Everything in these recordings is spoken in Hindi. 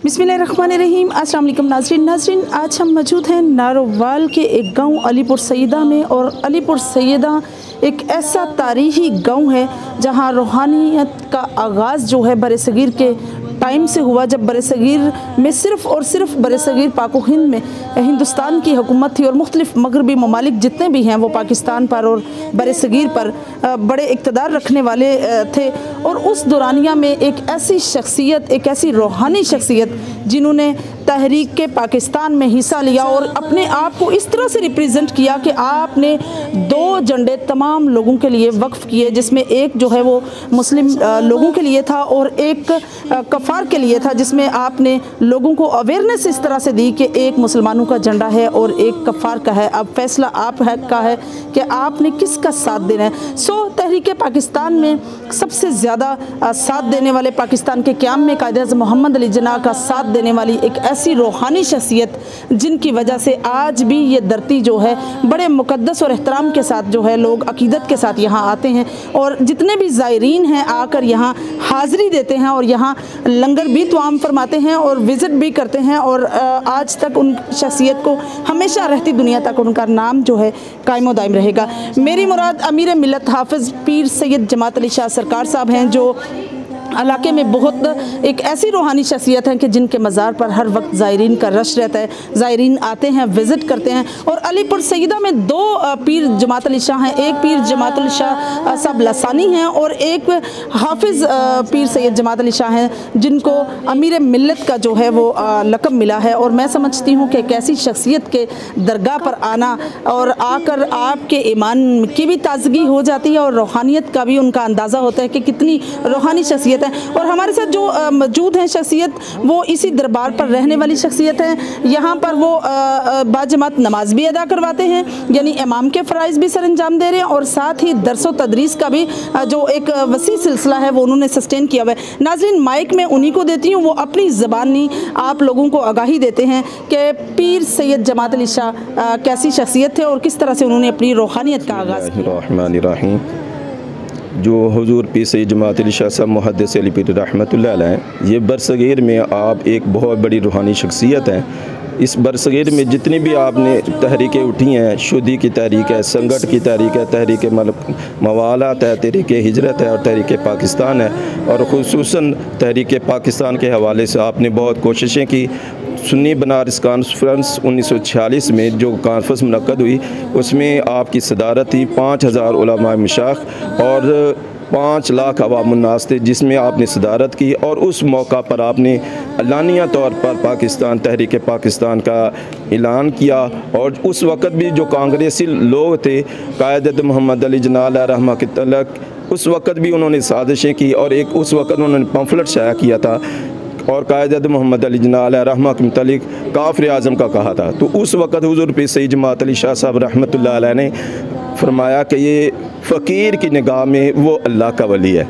बिस्मिल्लाहिर्रहमानिर्रहीम। अस्सलाम वालेकुम नाज़रीन, आज हम मौजूद हैं नारोवाल के एक गांव अलीपुर सैयदा में। और अलीपुर सैयदा एक ऐसा तारीख़ी गांव है जहां रूहानियत का आगाज़ जो है बरसगीर के टाइम से हुआ, जब बरसगीर में सिर्फ़ और सिर्फ बरसगीर पाक हिंद में हिंदुस्तान की हुकूमत थी और मुख्तलिफ़ मगरबी ममालिक जितने भी हैं वो पाकिस्तान पर और बरसगीर पर बड़े इक़्तिदार रखने वाले थे। और उस दौरानिया में एक ऐसी शख्सियत, एक ऐसी रूहानी शख्सियत जिन्होंने तहरीक पाकिस्तान में हिस्सा लिया और अपने आप को इस तरह से रिप्रेजेंट किया कि आपने दो झंडे तमाम लोगों के लिए वक्फ़ किए, जिसमें एक जो है वो मुस्लिम लोगों के लिए था और एक कफ़ार के लिए था, जिसमें आपने लोगों को अवेयरनेस इस तरह से दी कि एक मुसलमानों का झंडा है और एक कफ़ार का है। अब फैसला आप का है कि आपने किसका साथ देना है। तहरीक पाकिस्तान में सबसे ज़्यादा साथ देने वाले, पाकिस्तान के क़याम में कायद-ए-आज़म मोहम्मद अली जिन्ना का साथ देने वाली एक ऐसी रूहानी शख्सियत जिनकी वजह से आज भी ये धरती जो है बड़े मुक़द्दस और एहतराम के साथ जो है लोग अक़ीदत के साथ यहाँ आते हैं। और जितने भी ज़ायरीन हैं आकर यहाँ हाज़री देते हैं और यहाँ लंगर भी तमाम फरमाते हैं और विज़िट भी करते हैं। और आज तक उन शख्सियत को हमेशा रहती दुनिया तक उनका नाम जो है कायम दायम रहेगा। मेरी मुराद अमीर मिल्लत हाफ़िज़ पीर सैयद जमात अली शाह सरकार साहब हैं, जो इलाके में बहुत एक ऐसी रूहानी शख्सियत है कि जिनके मज़ार पर हर वक्त ज़ायरीन का रश रहता है। ज़ायरीन आते हैं, विज़िट करते हैं। और अलीपुर सैयदा में दो पीर जमात अली शाह हैं, एक पीर जमात अली शाह साहब लसानी हैं और एक हाफिज़ पीर सैयद जमात अली शाह हैं, जिनको अमीर मिल्लत का जो है वो लक़ब मिला है। और मैं समझती हूँ कि एक ऐसी शख्सियत के दरगाह पर आना और आकर आपके ईमान की भी ताज़गी हो जाती है और रूहानियत का भी उनका अंदाज़ा होता है कि कितनी रूहानी शख्सियत। और हमारे साथ जो मौजूद हैं शख्सियत, वो इसी दरबार पर रहने वाली शख्सियत हैं। यहाँ पर वो बाजमात नमाज भी अदा करवाते हैं, यानी इमाम के फ़राइज़ भी सर अंजाम दे रहे हैं और साथ ही दर्स व तदरीस का भी जो एक वसी सिलसिला है वो उन्होंने सस्टेन किया हुआ है। नाज़रीन, माइक में उन्हीं को देती हूँ, वो अपनी ज़बानी आप लोगों को आगाही देते हैं कि पीर सैयद जमात अली शाह कैसी शख्सियत थे और किस तरह से उन्होंने अपनी रूहानियत का आगाज़ किया। जो हुजूर पीर सैयद जमात अली शाह साहब मुहद्दिस अली पीर रहमतुल्लाह अलैह, ये बरसगीर में आप एक बहुत बड़ी रूहानी शख्सियत हैं। इस बरसगीर में जितनी भी आपने तहरीकें उठी हैं, शुदी की तहरीक है, संगठ की तहरीक है, तहरीक मवालात है, तहरीक हिजरत है और तहरीक पाकिस्तान है। और खुसूसन तहरीक पाकिस्तान के हवाले से आपने बहुत कोशिशें की। सुन्नी बनारस कॉन्फ्रेंस 1946 में जो कॉन्फ्रेंस मुनक्कद हुई, उसमें आपकी सदारत थी। 5000 उलमा मशाइख और 5 लाख अवामुन्नास थे, जिसमें आपने सदारत की। और उस मौका पर आपने अलानिया तौर पर पाकिस्तान, तहरीक पाकिस्तान का ऐलान किया। और उस वक़्त भी जो कांग्रेसी लोग थे, कायद-ए-आज़म मोहम्मद अली जिन्ना रहमा के तलक, उस वक़्त भी उन्होंने साजिशें की और एक उस वक़्त उन्होंने पम्फलेट शाया किया था और कायद-ए-आज़म मोहम्मद अली जिन्ना रहमा के मुतालिक काफ़िर आज़म का कहा था। तो उस वक़्त हुज़ूर पीर सैयद जमात अली शाह साहब रहमतुल्लाह अलैह ने फरमाया कि ये फ़कीर की निगाह में वो अल्लाह का वली है।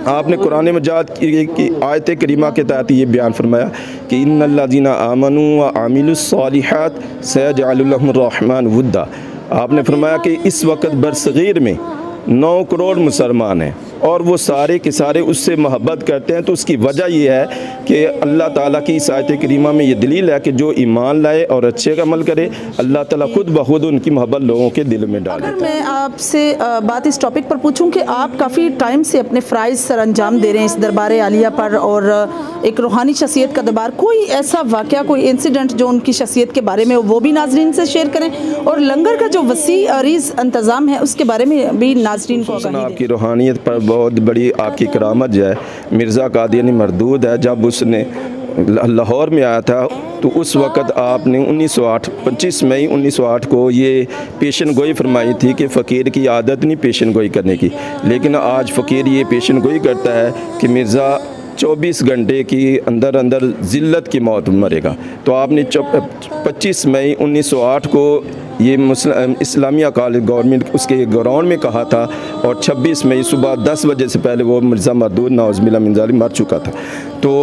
आपने कुरान मजाद की आयत करीमा के तहत ये बयान फरमाया कि इन्नल्लज़ीना आमनू व आमिलुस्सालिहात सयजअलु लहुमुर रहमान वुद्दा। आपने फरमाया कि इस वक्त बरसगीर में 9 करोड़ मुसलमान हैं और वो सारे के सारे उससे मोहब्बत करते हैं। तो उसकी वजह ये है कि अल्लाह ताला की इस आयत करीमा में ये दलील है कि जो ईमान लाए और अच्छे का अमल करे, अल्लाह ताला खुद ब खुद उनकी मोहब्बत लोगों के दिल में डाले। अगर मैं आपसे बात इस टॉपिक पर पूछूं कि आप काफ़ी टाइम से अपने फ़राइज़ सर अंजाम दे रहे हैं इस दरबार आलिया पर और एक रूहानी शख्सियत का दरबार, कोई ऐसा वाक़या, कोई इंसिडेंट जो उनकी शख्सियत के बारे में वो भी नाजरीन से शेयर करें और लंगर का जो वसी अरीज़ इंतज़ाम है उसके बारे में भी नाजरीन को आपकी रूहानियत पर बहुत बड़ी आपकी करामत जो है, मिर्ज़ा कादियानी मरदूद है, जब उसने लाहौर में आया था तो उस वक़्त आपने 1908 25 मई 1908 को ये पेशन गोई फरमाई थी कि फ़कीर की आदत नहीं पेशन गोई करने की, लेकिन आज फ़कीर ये पेशन गोई करता है कि मिर्ज़ा 24 घंटे की अंदर अंदर ज़िल्लत की मौत मरेगा। तो आपने 25 मई 1908 को ये इस्लामिया कॉलेज गवर्नमेंट उसके ग्राउंड में कहा था और 26 मई सुबह 10 बजे से पहले वो मिर्ज़ा मरदूद नाउज़ुबिल्लाह मिन ज़ालिक मर चुका था। तो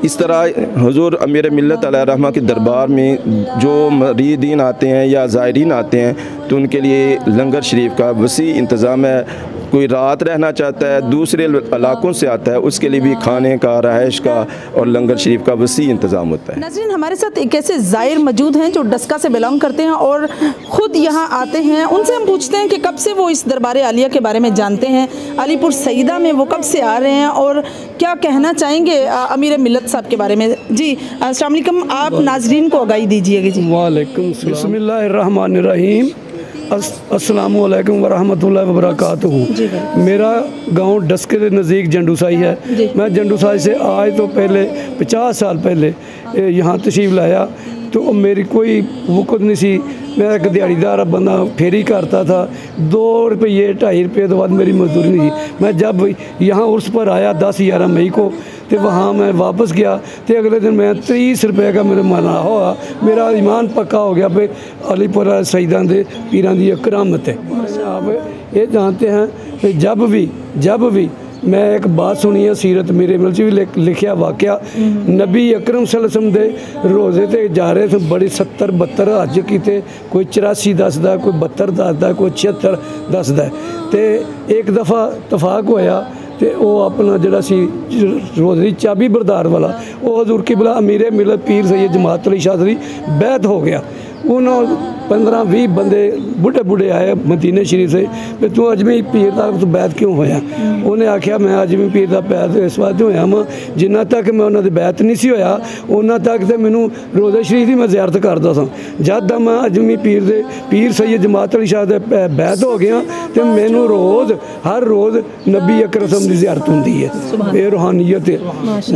इस तरह हुज़ूर अमीर मिल्लत अलैहि रहमा के दरबार में जो मरीदीन आते हैं या ज़ायरीन आते हैं तो उनके लिए लंगर शरीफ का वसी इंतज़ाम है। कोई रात रहना चाहता है, दूसरे इलाकों से आता है, उसके लिए भी खाने का, रहाइश का और लंगर शरीफ का वसी इंतज़ाम होता है। नाज़रीन, हमारे साथ एक ऐसे ज़ायर मौजूद हैं जो डस्का से बिलोंग करते हैं और ख़ुद यहाँ आते हैं। उनसे हम पूछते हैं कि कब से वो इस दरबार आलिया के बारे में जानते हैं, अलीपुर सईदा में वो कब से आ रहे हैं और क्या कहना चाहेंगे अमीर मिल्लत साहब के बारे में। जी अस्सलाम वालेकुम, आप नाज़रीन को आगाही दीजिएगा। जी वालेकुम सलाम, बिस्मिल्लाहिर्रहमानिर्रहीम, अस्सलामु अलैकुम वरहमतुल्लाहि वबरकातुहू। मेरा गांव डस्के के नज़दीक जंडूसाई है। मैं जंडूसाई से आज तो पहले 50 साल पहले यहाँ तशरीफ़ लाया तो मेरी कोई वक़्त नहीं सी। मैं एक दिहाड़ीदार बंदा, फेरी करता था, 2 रुपये 2.5 रुपये तो बाद मेरी मजदूरी नहीं थी। मैं जब यहाँ उर्स पर आया 10-11 मई को तो वहाँ मैं वापस गया तो अगले दिन मैं 30 रुपये का मेरा मना हुआ। मेरा ईमान पक्का हो गया भाई अलीपुर सईदा दे पीरां दी करामत है। आप ये जानते हैं कि जब भी मैं एक बात सुनी है, सीरत मेरे मिल भी लिखा वाक़या, नबी अकरम सल्लल्लाहु अलैहि वसल्लम दे रोज़े ते जा रहे थे, बड़ी 70-72 हज कीते, कोई 84 दसदा, कोई 72 दसदा, कोई 76 दसदा। तो एक दफ़ा तफाक होया तो वो अपना जड़ा सी रोज़े की चाबी बरदार वाला वो हजूर किबला अमीर मिलत पीर सैयद जमात अली शाह दी बैत हो गया। उन्होंने 15-20 बंदे बुढ़े आए मदीने शरीफ से भी तू अजमी पीर का तू बैत क्यों होया। उन्हें आख्या मैं अजमी पीर का बैत इस वास्ते होया वा जिन्ना तक मैं उन्होंने बैत नहीं सी होया उन्ना तक तो मैनू रोज़ा शरीफ की मैं ज़ियारत करता सा। जब दा मैं अजमी पीर सैयद जमात अली शाह दे बैत हो गया तो मैनू हर रोज़ नबी अकरम की ज़ियारत होंदी है। ये रूहानियत है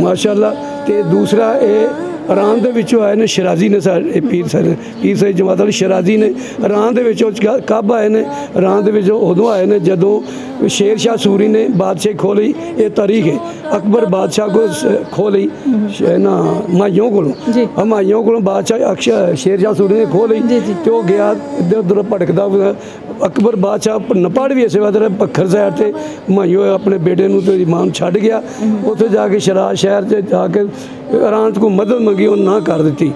माशाअल्लाह। तो दूसरा ये रान दे विचों आए ने शराजी ने पीर सैयद जमात अली शराजी ने रान दे विचों कब आए ने, रान दे विचों उदों आए ने जदों शेर शाह सूरी ने बादशाही खोली। ये तारीख है अकबर बादशाह को खोली ना माइयों को बादशाह शेर शाह सूरी ने खोली तो गया इधर उधर भटकदा अकबर बादशाह नपड़ भी इसे वास्ते पक्खर साइड से माइयों अपने बेटे तो इमाम छड़ गया। उत्थे जाके शराज शहर से जाके रान को मदद मंगी, उन्हें ना कर दी।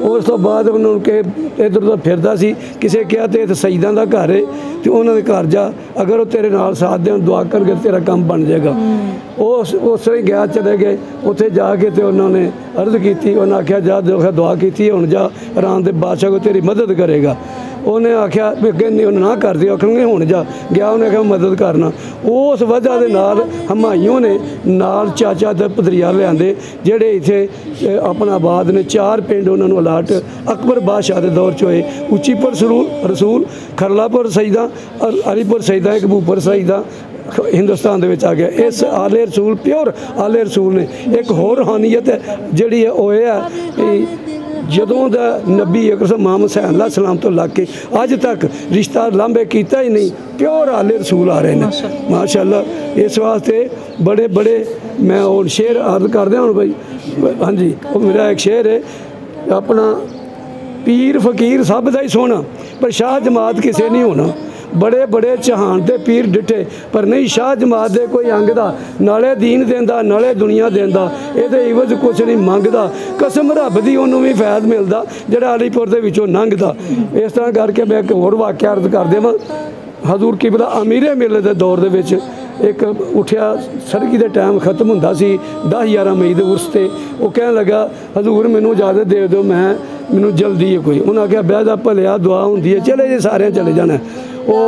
उस तो बाद उन्होंने इधर उधर फिरदा सी, किसी कहा तो इतने सईदा का घर है तो उन्होंने घर जा, अगर वो तेरे नाल साथ दें दुआ करके तेरा काम बन जाएगा। उस तरह गया चले गए, उत्थे जाके तो उन्होंने अर्ज़ की, उन्हें आख्या जा देखा दुआ की हुण जा रान दे बादशाह को तेरी मदद करेगा। उन्हें आख्या कहने उन्हें ना कर दिया, आखिर हुण जा गया, उन्हें आख्या मदद करना। उस वजह के नाल हमायूं ने नाल चाचा ते भतरीआ लिआंदे जेड़े इत्थे अपना आबाद ने 4 पिंड उन्होंने अलाट अकबर बादशाह के दौर च होए। उच्चीपुर रसूल, खरलापुर सईदा, अलीपुर सईदा, कबूपुर सईदा हिंदुस्तान दे आ गया। इस आले रसूल प्योर आले रसूल ने एक होर रूहानियत है जिहड़ी वो है जदों दा नबी अकरम मोहम्मद सल्लल्लाहु अलैहि वसल्लम तो लग के अज तक रिश्ता लांबे किया ही नहीं, प्योर आले रसूल आ रहे हैं माशाअल्लाह। इस वास्ते बड़े मैं और शेर अर्ज कर दिया हूँ भाई। हाँ जी, वो मेरा एक शेर है अपना, पीर फकीर सब दा ही सोना पर शाह जमात किसे नहीं होना। बड़े चहान ते पीर डिठे पर नहीं शाह जमात दे कोई अंग दा, नाले दीन देंदा नाले दुनिया देंदा, इहदे इवज कुछ नहीं मंगदा, कसम रब दी उन्होंने भी फैद मिलदा जिहड़ा अलीपुर दे विचों लंघदा। इस तरह करके मैं एक होर वाक़या अर्ज कर देवां। हजूर किबला अमीरे मेले के दौर दे विच एक उठिया सरगी दे टाइम खत्म हुंदा सी 10-11 मई दे उर्स ते, वो कहन लगा हजूर मैनू इजाजत दे दो, मैनू जल्दी है कोई। उन्हें आख्या बेहदा भलिया दुआ होंदी है, चले जे सारे चले जाना। वो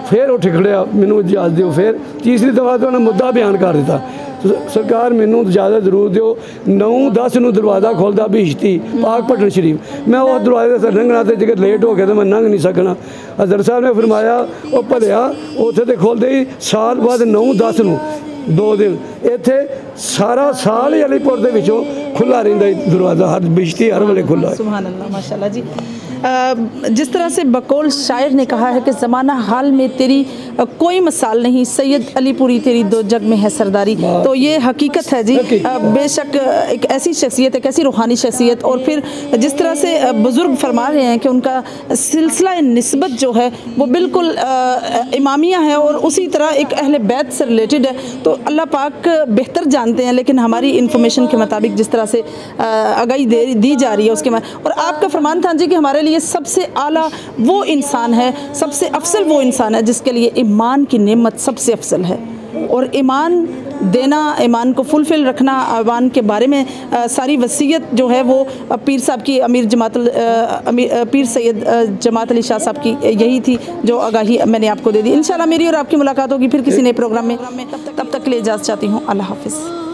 फिर उठ खड़िया, मैनू इजाजत दो। फिर तीसरी दफा तो उन्हें मुद्दा बयान कर दिता, सरकार मैनू इजाजत जरूर दो, 9-10 नूं दरवाज़ा खोलता बिश्ती पाक पटन शरीफ। मैं उस दरवाजे से लंघना तो जेकर लेट हो गया तो मैं लंघ नहीं सकना। हज़रत साहब ने फरमाया वो भलिया उत्थे तो खोलते ही साल बाद 9-10 नूं 2 दिन इत्थे सारा साल ही अलीपुर दे विचों खुला रहिंदा दरवाज़ा, हर बिश्ती हर वेले खुला है। सुभान अल्लाह माशाअल्लाह जी। जिस तरह से बकौल शायर ने कहा है कि ज़माना हाल में तेरी कोई मिसाल नहीं, सैयद अलीपुरी तेरी 2 जग में है सरदारी। तो ये हकीकत है जी। बेशक एक ऐसी शख्सियत, एक ऐसी रूहानी शख्सियत, और फिर जिस तरह से बुज़ुर्ग फरमा रहे हैं कि उनका सिलसिला निस्बत जो है वो बिल्कुल इमामिया है और उसी तरह एक अहले बैत से रिलेटेड है। तो अल्लाह पाक बेहतर जानते हैं, लेकिन हमारी इन्फॉर्मेशन के मुताबिक जिस तरह से आगाही दी जा रही है उसके और आपका फरमान था जी कि हमारे लिए सबसे आला वो इंसान है, सबसे अफसल वो इंसान है जिसके लिए ईमान की नेमत सबसे अफसल है। और ईमान देना, ईमान को फुलफिल रखना, ईमान के बारे में सारी वसीयत जो है वो पीर साहब की, पीर सैयद जमात अली शाह साहब की यही थी जो आगाही मैंने आपको दे दी। इंशाल्लाह मेरी और आपकी मुलाकात होगी फिर किसी नए प्रोग्राम में। तब तक के लिए इजाज़त चाहती हूँ। अल्लाह हाफ़िज़।